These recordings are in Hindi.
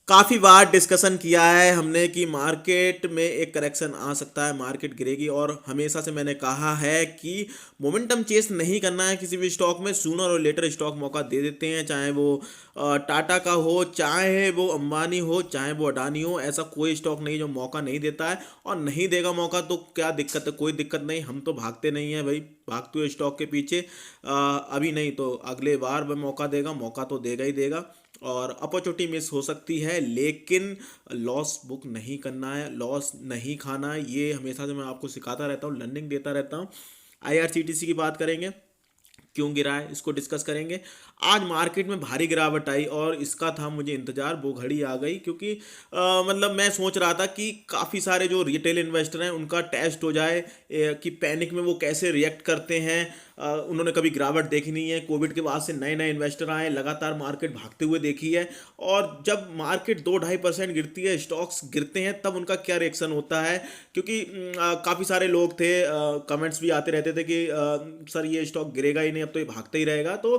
काफ़ी बार डिस्कशन किया है हमने कि मार्केट में एक करेक्शन आ सकता है, मार्केट गिरेगी और हमेशा से मैंने कहा है कि मोमेंटम चेस नहीं करना है किसी भी स्टॉक में। सूनर और लेटर स्टॉक मौका दे देते हैं, चाहे वो टाटा का हो, चाहे वो अंबानी हो, चाहे वो अडानी हो। ऐसा कोई स्टॉक नहीं जो मौका नहीं देता है, और नहीं देगा मौका तो क्या दिक्कत है? कोई दिक्कत नहीं, हम तो भागते नहीं हैं भाई, भागते हुए स्टॉक के पीछे। अभी नहीं तो अगले बार वह मौका देगा, मौका तो देगा ही देगा। और अपॉर्चुनिटी मिस हो सकती है, लेकिन लॉस बुक नहीं करना है, लॉस नहीं खाना है। ये हमेशा से मैं आपको सिखाता रहता हूँ, लर्निंग देता रहता हूँ। आईआरसीटीसी की बात करेंगे, क्यों गिरा है इसको डिस्कस करेंगे। आज मार्केट में भारी गिरावट आई और इसका था मुझे इंतजार, वो घड़ी आ गई। क्योंकि मतलब मैं सोच रहा था कि काफ़ी सारे जो रिटेल इन्वेस्टर हैं उनका टेस्ट हो जाए, कि पैनिक में वो कैसे रिएक्ट करते हैं। उन्होंने कभी गिरावट देखी नहीं है, कोविड के बाद से नए नए इन्वेस्टर आए, लगातार मार्केट भागते हुए देखी है। और जब मार्केट 2-2.5% गिरती है, स्टॉक्स गिरते हैं, तब उनका क्या रिएक्शन होता है। क्योंकि काफ़ी सारे लोग थे, कमेंट्स भी आते रहते थे कि सर ये स्टॉक गिरेगा ही नहीं, अब तो ये भागता ही रहेगा। तो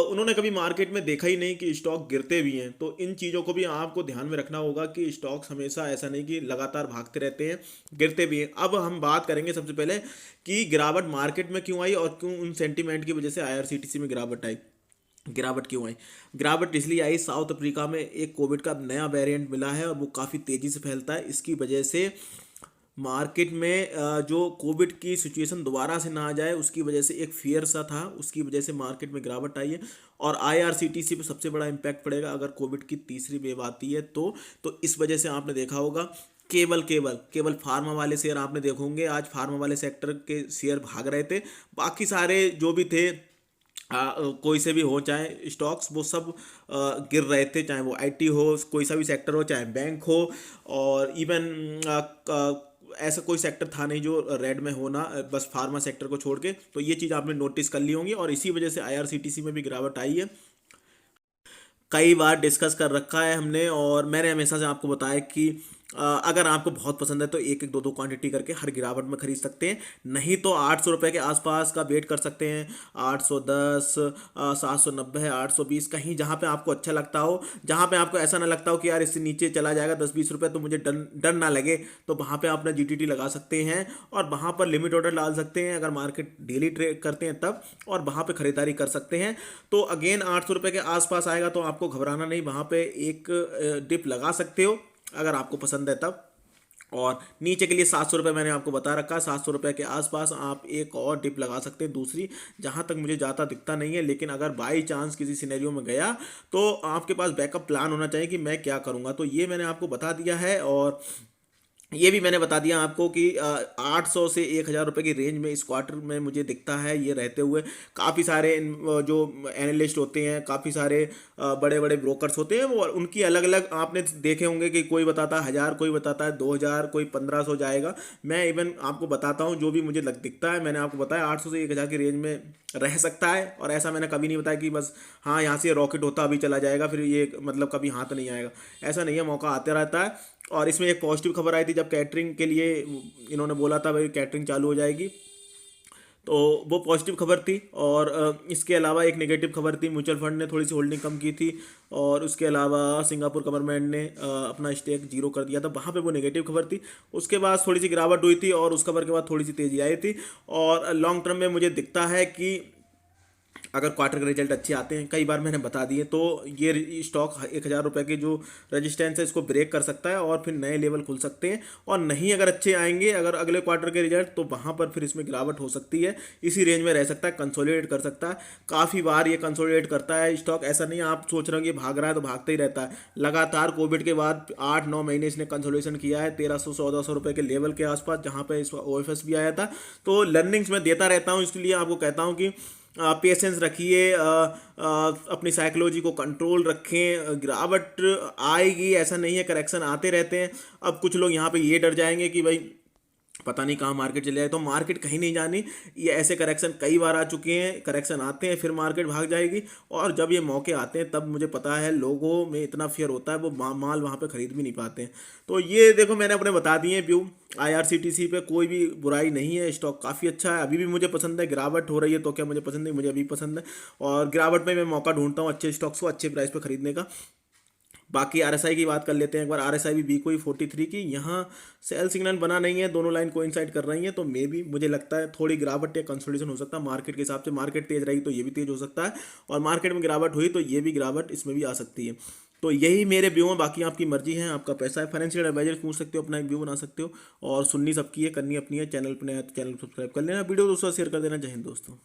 उन्होंने कभी मार्केट में देखा ही नहीं कि स्टॉक गिरते भी हैं। तो इन चीज़ों को भी आपको ध्यान में रखना होगा कि स्टॉक्स हमेशा ऐसा नहीं कि लगातार भागते रहते हैं, गिरते भी हैं। अब हम बात करेंगे सबसे पहले कि गिरावट मार्केट में क्यों आई और क्यों उन सेंटीमेंट की वजह से आईआरसीटीसी में गिरावट आई। गिरावट क्यों आई? गिरावट इसलिए आई, साउथ अफ्रीका में एक कोविड का नया वेरिएंट मिला है और वो काफ़ी तेज़ी से फैलता है। इसकी वजह से मार्केट में जो कोविड की सिचुएशन दोबारा से ना आ जाए, उसकी वजह से एक फियर सा था, उसकी वजह से मार्केट में गिरावट आई है। और आईआरसीटीसी पे सबसे बड़ा इम्पैक्ट पड़ेगा अगर कोविड की तीसरी वेव आती है तो इस वजह से आपने देखा होगा, केवल केवल केवल फार्मा वाले शेयर आपने देखो होंगे, आज फार्मा वाले सेक्टर के शेयर भाग रहे थे। बाकी सारे जो भी थे, कोई से भी हो चाहे स्टॉक्स, वो सब गिर रहे थे, चाहे वो आईटी हो, कोई सा भी सेक्टर हो, चाहे बैंक हो। और इवन ऐसा कोई सेक्टर था नहीं जो रेड में होना, बस फार्मा सेक्टर को छोड़ के। तो ये चीज़ आपने नोटिस कर ली होंगी और इसी वजह से आईआरसीटीसी में भी गिरावट आई है। कई बार डिस्कस कर रखा है हमने, और मैंने हमेशा से आपको बताया कि अगर आपको बहुत पसंद है तो एक एक दो दो क्वांटिटी करके हर गिरावट में खरीद सकते हैं। नहीं तो 800 रुपये के आसपास का वेट कर सकते हैं, 810, 790, 820, कहीं जहाँ पे आपको अच्छा लगता हो, जहाँ पे आपको ऐसा ना लगता हो कि यार इससे नीचे चला जाएगा 10-20 रुपये तो मुझे डर डर ना लगे, तो वहाँ पे अपना जीटीटी लगा सकते हैं और वहाँ पर लिमिट ऑर्डर डाल सकते हैं अगर मार्केट डेली ट्रेड करते हैं तब, और वहाँ पे खरीदारी कर सकते हैं। तो अगेन 800 रुपये के आसपास आएगा तो आपको घबराना नहीं, वहाँ पे एक डिप लगा सकते हो अगर आपको पसंद है तब। और नीचे के लिए 700 रुपये मैंने आपको बता रखा है, 700 रुपये के आसपास आप एक और डिप लगा सकते हैं दूसरी, जहाँ तक मुझे ज़्यादा दिखता नहीं है। लेकिन अगर बाई चांस किसी सिनेरियो में गया तो आपके पास बैकअप प्लान होना चाहिए कि मैं क्या करूँगा। तो ये मैंने आपको बता दिया है, और ये भी मैंने बता दिया आपको कि 800 से 1,000 रुपये की रेंज में इस क्वार्टर में मुझे दिखता है ये रहते हुए। काफ़ी सारे जो एनालिस्ट होते हैं, काफ़ी सारे बड़े बड़े ब्रोकर्स होते हैं, वो उनकी अलग अलग आपने देखे होंगे कि कोई बताता है 1,000, कोई बताता है 2,000, कोई 1,500 जाएगा। मैं इवन आपको बताता हूँ जो भी मुझे दिखता है। मैंने आपको बताया 800 से 1,000 की रेंज में रह सकता है, और ऐसा मैंने कभी नहीं बताया कि बस हाँ यहाँ से रॉकेट होता अभी चला जाएगा फिर ये मतलब कभी हाथ नहीं आएगा। ऐसा नहीं है, मौका आते रहता है। और इसमें एक पॉजिटिव खबर आई थी जब कैटरिंग के लिए इन्होंने बोला था भाई कैटरिंग चालू हो जाएगी, तो वो पॉजिटिव खबर थी। और इसके अलावा एक नेगेटिव खबर थी, म्यूचुअल फंड ने थोड़ी सी होल्डिंग कम की थी, और उसके अलावा सिंगापुर गवर्नमेंट ने अपना स्टेक जीरो कर दिया था, वहाँ पे वो नेगेटिव खबर थी। उसके बाद थोड़ी सी गिरावट हुई थी और उस खबर के बाद थोड़ी सी तेज़ी आई थी। और लॉन्ग टर्म में मुझे दिखता है कि अगर क्वार्टर के रिजल्ट अच्छे आते हैं, कई बार मैंने बता दिए, तो ये स्टॉक 1,000 रुपये की जो रजिस्टेंस है इसको ब्रेक कर सकता है और फिर नए लेवल खुल सकते हैं। और नहीं अगर अच्छे आएंगे अगर अगले क्वार्टर के रिजल्ट, तो वहाँ पर फिर इसमें गिरावट हो सकती है, इसी रेंज में रह सकता है, कंसोलिडेट कर सकता है। काफ़ी बार ये कंसोलिडेट करता है स्टॉक, ऐसा नहीं है आप सोच रहे हो कि भाग रहा है तो भागता ही रहता है। लगातार कोविड के बाद 8-9 महीने इसने कंसोलिडेशन किया है 1,300-1,400 रुपये के लेवल के आसपास, जहाँ पे इस ओएफएस भी आया था। तो लर्निंग्स मैं देता रहता हूँ, इसलिए आपको कहता हूँ कि पेशेंस रखिए, अपनी साइकोलॉजी को कंट्रोल रखें। गिरावट आएगी ऐसा नहीं है, करेक्शन आते रहते हैं। अब कुछ लोग यहाँ पे ये डर जाएंगे कि भाई पता नहीं कहाँ मार्केट चले जाए, तो मार्केट कहीं नहीं जानी। ये ऐसे करेक्शन कई बार आ चुके हैं, करेक्शन आते हैं फिर मार्केट भाग जाएगी। और जब ये मौके आते हैं तब मुझे पता है लोगों में इतना फियर होता है वो माल वहाँ पे खरीद भी नहीं पाते हैं। तो ये देखो मैंने अपने बता दिए व्यू। आईआरसीटीसी पे कोई भी बुराई नहीं है, स्टॉक काफ़ी अच्छा है, अभी भी मुझे पसंद है। गिरावट हो रही है तो क्या मुझे पसंद नहीं, मुझे अभी पसंद है। और गिरावट में मैं मौका ढूंढता हूँ अच्छे स्टॉक्स को अच्छे प्राइस पे खरीदने का। बाकी आरएसआई की बात कर लेते हैं एक बार। आरएसआई भी वीक हुई 43 की, यहाँ सेल सिग्नल बना नहीं है, दोनों लाइन कोइंसाइड कर रही हैं, तो मे भी मुझे लगता है थोड़ी गिरावट या कंसोलिडेशन हो सकता है मार्केट के हिसाब से। मार्केट तेज रही तो ये भी तेज हो सकता है, और मार्केट में गिरावट हुई तो ये भी गिरावट इसमें भी आ सकती है। तो यही मेरे व्यू हैं, बाकी आपकी मर्जी है, आपका पैसा है। फाइनेंशियल एडवाइजर पूछ सकते हो, अपना एक व्यू बना सकते हो, और सुननी सबकी है, करनी अपनी है। चैनल पर नया है तो चैनल सब्सक्राइब कर लेना, वीडियो दोस्तों शेयर कर देना। जय हिंद दोस्तों।